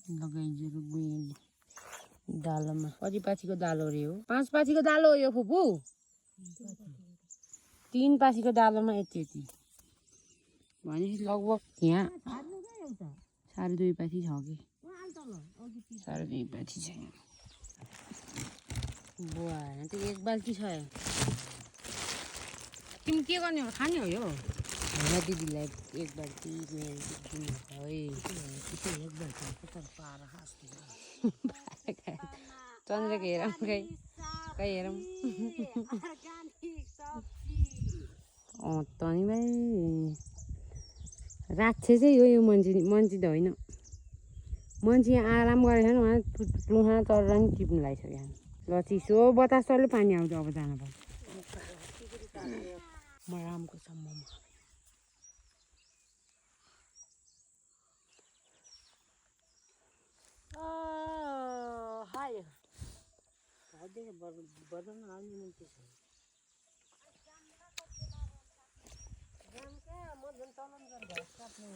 लगाइदिएर गयो दालोमा। कति पाथीको दालो रे हो? 5 पाथीको दालो हो यो फुपू। 3 पाथीको दालोमा यति यति भनेपछि लगभग यहाँ 2.5 पाथी छ कि 2.5 पाथी छ। बुवा त्यो 1 बाल्टी छ। तिमी के गर्ने हो? खाने हो यो? होइन दिदीलाई 1 बाल्टी मेरो दिनु है। 1 बाल्टी पारा खाँच्छु। चन्द्रको हेरौँ खै हेरौँ। तनी भाइ राक्षसै हो यो मान्छे त होइन। मान्छे यहाँ आराम गरेको छैन, उहाँ टुहा चरेर नि टिप्नु लागिसक्यो। ल चिसो बतास चल्यो, पानी आउँछ अब जानु पर्छ। म रामको सम्ममा हाय बदन आउने मान्छे छ। म झन् चलन गरेर घाँस काट्नु